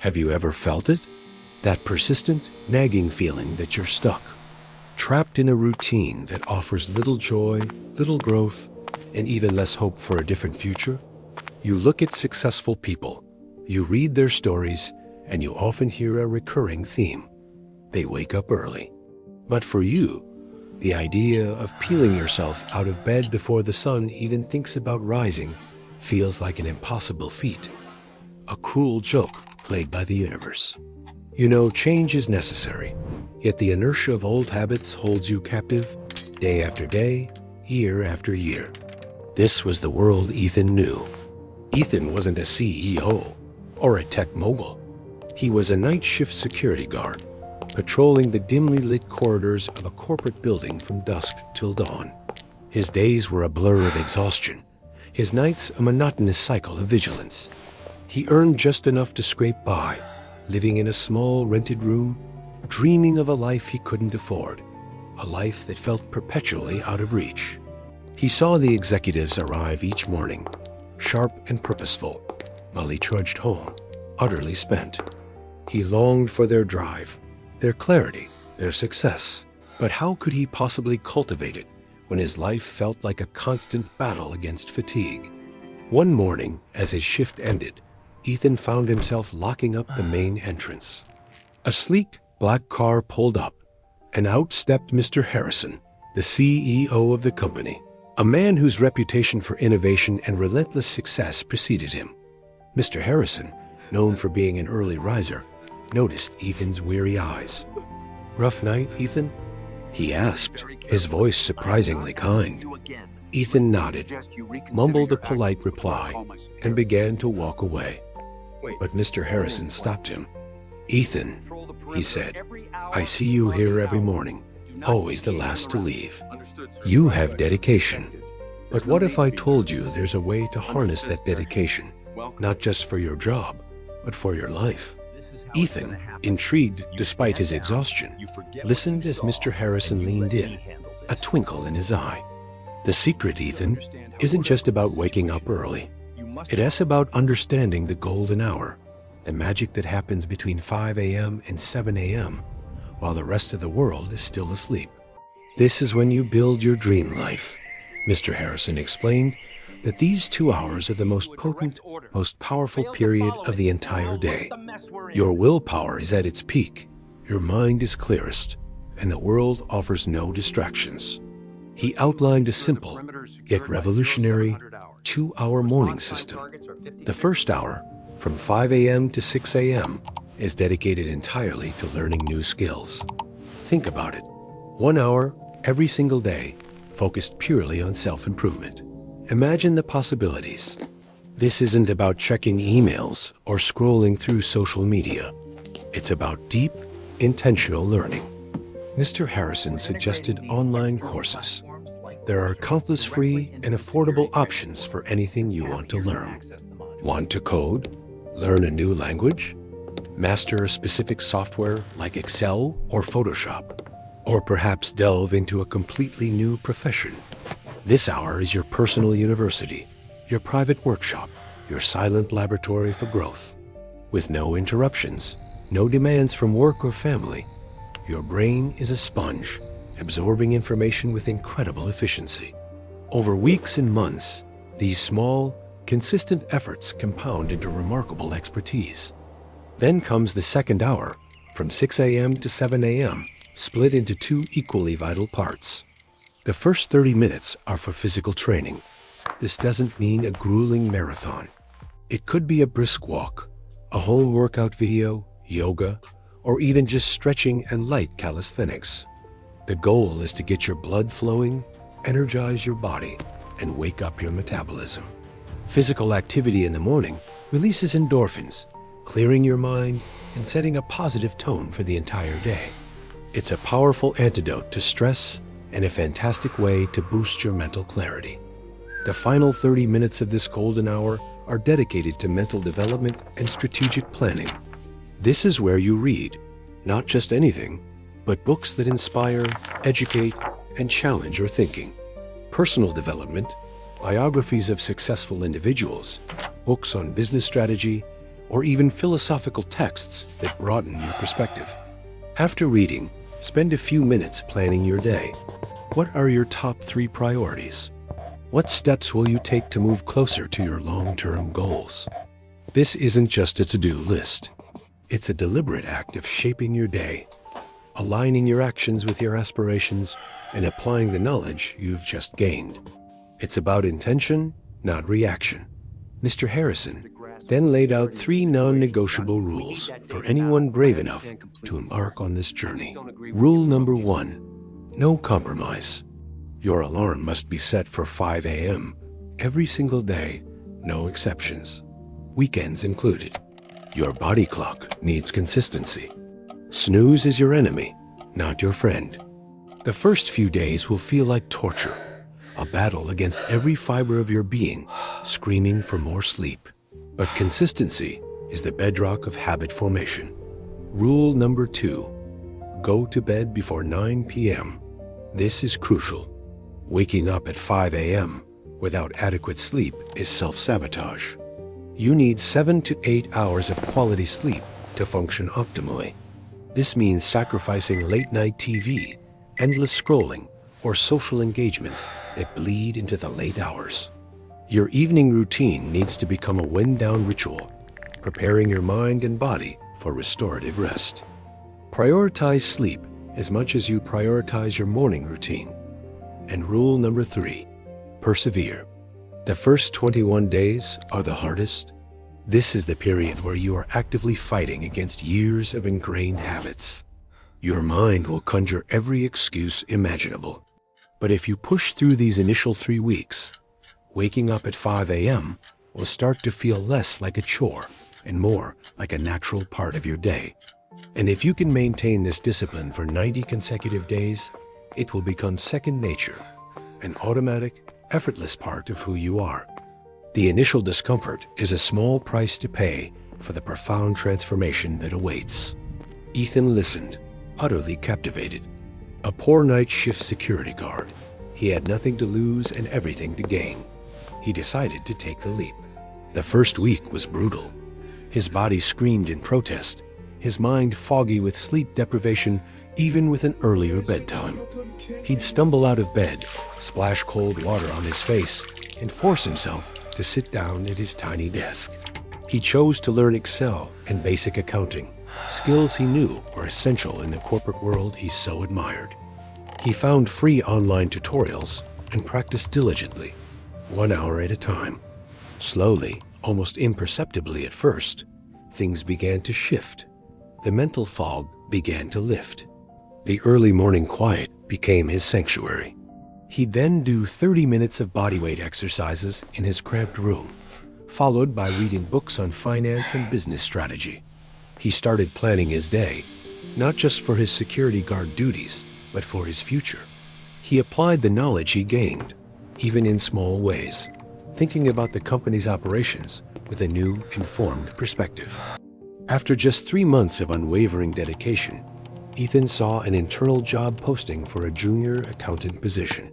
Have you ever felt it? That persistent, nagging feeling that you're stuck, trapped in a routine that offers little joy, little growth, and even less hope for a different future? You look at successful people, you read their stories, and you often hear a recurring theme. They wake up early. But for you, the idea of peeling yourself out of bed before the sun even thinks about rising feels like an impossible feat. A cruel joke played by the universe. You know, change is necessary, yet the inertia of old habits holds you captive day after day, year after year. This was the world Ethan knew. Ethan wasn't a CEO or a tech mogul. He was a night shift security guard, patrolling the dimly lit corridors of a corporate building from dusk till dawn. His days were a blur of exhaustion, his nights a monotonous cycle of vigilance. He earned just enough to scrape by, living in a small rented room, dreaming of a life he couldn't afford, a life that felt perpetually out of reach. He saw the executives arrive each morning, sharp and purposeful, while he trudged home, utterly spent. He longed for their drive, their clarity, their success. But how could he possibly cultivate it when his life felt like a constant battle against fatigue? One morning, as his shift ended, Ethan found himself locking up the main entrance. A sleek, black car pulled up, and out stepped Mr. Harrison, the CEO of the company, a man whose reputation for innovation and relentless success preceded him. Mr. Harrison, known for being an early riser, noticed Ethan's weary eyes. "Rough night, Ethan?" he asked, his voice surprisingly kind. Ethan nodded, mumbled a polite reply, and began to walk away. But Mr. Harrison stopped him. "Ethan," he said, "I see you here every morning, always the last to leave. You have dedication. But what if I told you there's a way to harness that dedication, not just for your job, but for your life?" Ethan, intrigued despite his exhaustion, listened as Mr. Harrison leaned in, a twinkle in his eye. "The secret, Ethan, isn't just about waking up early. It is about understanding the golden hour, the magic that happens between 5 a.m. and 7 a.m., while the rest of the world is still asleep. This is when you build your dream life." Mr. Harrison explained that these 2 hours are the most potent, most powerful period of the entire day. Your willpower is at its peak, your mind is clearest, and the world offers no distractions. He outlined a simple, yet revolutionary, 2-hour morning system. The first hour, from 5 a.m. to 6 a.m., is dedicated entirely to learning new skills. Think about it. 1 hour every single day, focused purely on self-improvement. Imagine the possibilities. This isn't about checking emails or scrolling through social media. It's about deep, intentional learning. Mr. Harrison suggested online courses. There are countless free and affordable options for anything you want to learn. Want to code? Learn a new language? Master a specific software like Excel or Photoshop? Or perhaps delve into a completely new profession? This hour is your personal university, your private workshop, your silent laboratory for growth. With no interruptions, no demands from work or family, your brain is a sponge, absorbing information with incredible efficiency. Over weeks and months, these small, consistent efforts compound into remarkable expertise. Then comes the second hour, from 6 a.m. to 7 a.m., split into 2 equally vital parts. The first 30 minutes are for physical training. This doesn't mean a grueling marathon. It could be a brisk walk, a home workout video, yoga, or even just stretching and light calisthenics. The goal is to get your blood flowing, energize your body, and wake up your metabolism. Physical activity in the morning releases endorphins, clearing your mind and setting a positive tone for the entire day. It's a powerful antidote to stress and a fantastic way to boost your mental clarity. The final 30 minutes of this golden hour are dedicated to mental development and strategic planning. This is where you read, not just anything, but books that inspire, educate, and challenge your thinking. Personal development, biographies of successful individuals, books on business strategy, or even philosophical texts that broaden your perspective. After reading, spend a few minutes planning your day. What are your top 3 priorities? What steps will you take to move closer to your long-term goals? This isn't just a to-do list. It's a deliberate act of shaping your day, aligning your actions with your aspirations, and applying the knowledge you've just gained. It's about intention, not reaction. Mr. Harrison then laid out 3 non-negotiable rules for anyone brave enough to embark on this journey. Rule number 1, no compromise. Your alarm must be set for 5 a.m. every single day, no exceptions, weekends included. Your body clock needs consistency. Snooze is your enemy, not your friend. The first few days will feel like torture, a battle against every fiber of your being, screaming for more sleep. But consistency is the bedrock of habit formation. Rule number 2, go to bed before 9 p.m. This is crucial. Waking up at 5 a.m. without adequate sleep is self-sabotage. You need 7 to 8 hours of quality sleep to function optimally. This means sacrificing late-night TV, endless scrolling, or social engagements that bleed into the late hours. Your evening routine needs to become a wind-down ritual, preparing your mind and body for restorative rest. Prioritize sleep as much as you prioritize your morning routine. And rule number 3, persevere. The first 21 days are the hardest. This is the period where you are actively fighting against years of ingrained habits. Your mind will conjure every excuse imaginable. But if you push through these initial 3 weeks, waking up at 5 a.m. will start to feel less like a chore and more like a natural part of your day. And if you can maintain this discipline for 90 consecutive days, it will become second nature, an automatic, effortless part of who you are. The initial discomfort is a small price to pay for the profound transformation that awaits. Ethan listened, utterly captivated. A poor night shift security guard, he had nothing to lose and everything to gain. He decided to take the leap. The first week was brutal. His body screamed in protest, his mind foggy with sleep deprivation, even with an earlier bedtime. He'd stumble out of bed, splash cold water on his face, and force himself to sit down at his tiny desk. He chose to learn Excel and basic accounting, skills he knew were essential in the corporate world he so admired. He found free online tutorials and practiced diligently, 1 hour at a time. Slowly, almost imperceptibly at first, things began to shift. The mental fog began to lift. The early morning quiet became his sanctuary. He'd then do 30 minutes of bodyweight exercises in his cramped room, followed by reading books on finance and business strategy. He started planning his day, not just for his security guard duties, but for his future. He applied the knowledge he gained, even in small ways, thinking about the company's operations with a new, informed perspective. After just 3 months of unwavering dedication, Ethan saw an internal job posting for a junior accountant position.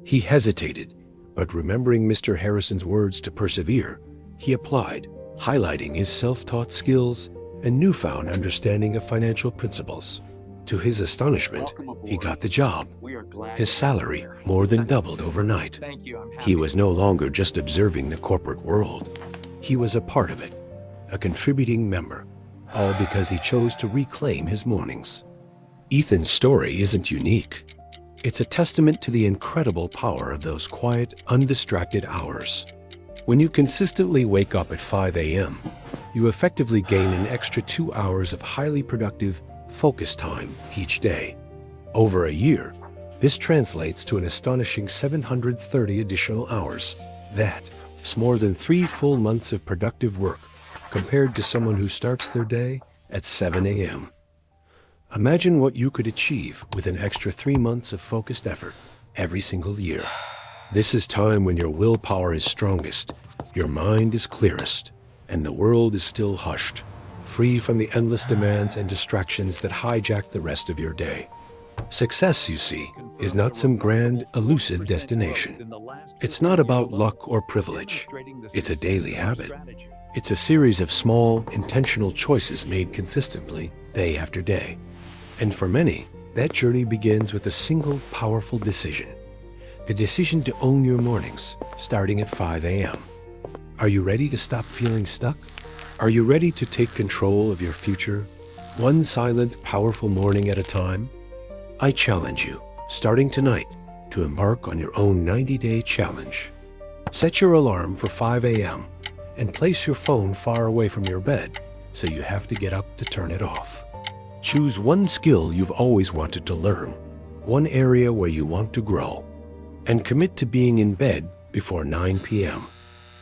He hesitated, but remembering Mr. Harrison's words to persevere, he applied, highlighting his self-taught skills and newfound understanding of financial principles. To his astonishment, he got the job. His salary more than doubled overnight. He was no longer just observing the corporate world. He was a part of it, a contributing member, all because he chose to reclaim his mornings. Ethan's story isn't unique. It's a testament to the incredible power of those quiet, undistracted hours. When you consistently wake up at 5 a.m., you effectively gain an extra 2 hours of highly productive, focused time each day. Over a year, this translates to an astonishing 730 additional hours. That's more than 3 full months of productive work compared to someone who starts their day at 7 a.m. Imagine what you could achieve with an extra 3 months of focused effort every single year. This is time when your willpower is strongest, your mind is clearest, and the world is still hushed, free from the endless demands and distractions that hijack the rest of your day. Success, you see, is not some grand, elusive destination. It's not about luck or privilege. It's a daily habit. It's a series of small, intentional choices made consistently, day after day. And for many, that journey begins with a single powerful decision. The decision to own your mornings, starting at 5 a.m. Are you ready to stop feeling stuck? Are you ready to take control of your future, one silent, powerful morning at a time? I challenge you, starting tonight, to embark on your own 90-day challenge. Set your alarm for 5 a.m. and place your phone far away from your bed so you have to get up to turn it off. Choose one skill you've always wanted to learn, one area where you want to grow, and commit to being in bed before 9 p.m.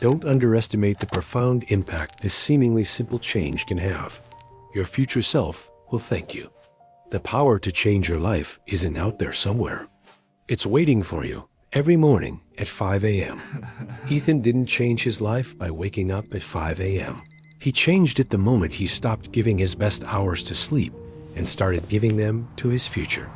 Don't underestimate the profound impact this seemingly simple change can have. Your future self will thank you. The power to change your life isn't out there somewhere. It's waiting for you every morning at 5 a.m. Ethan didn't change his life by waking up at 5 a.m. He changed it the moment he stopped giving his best hours to sleep and started giving them to his future.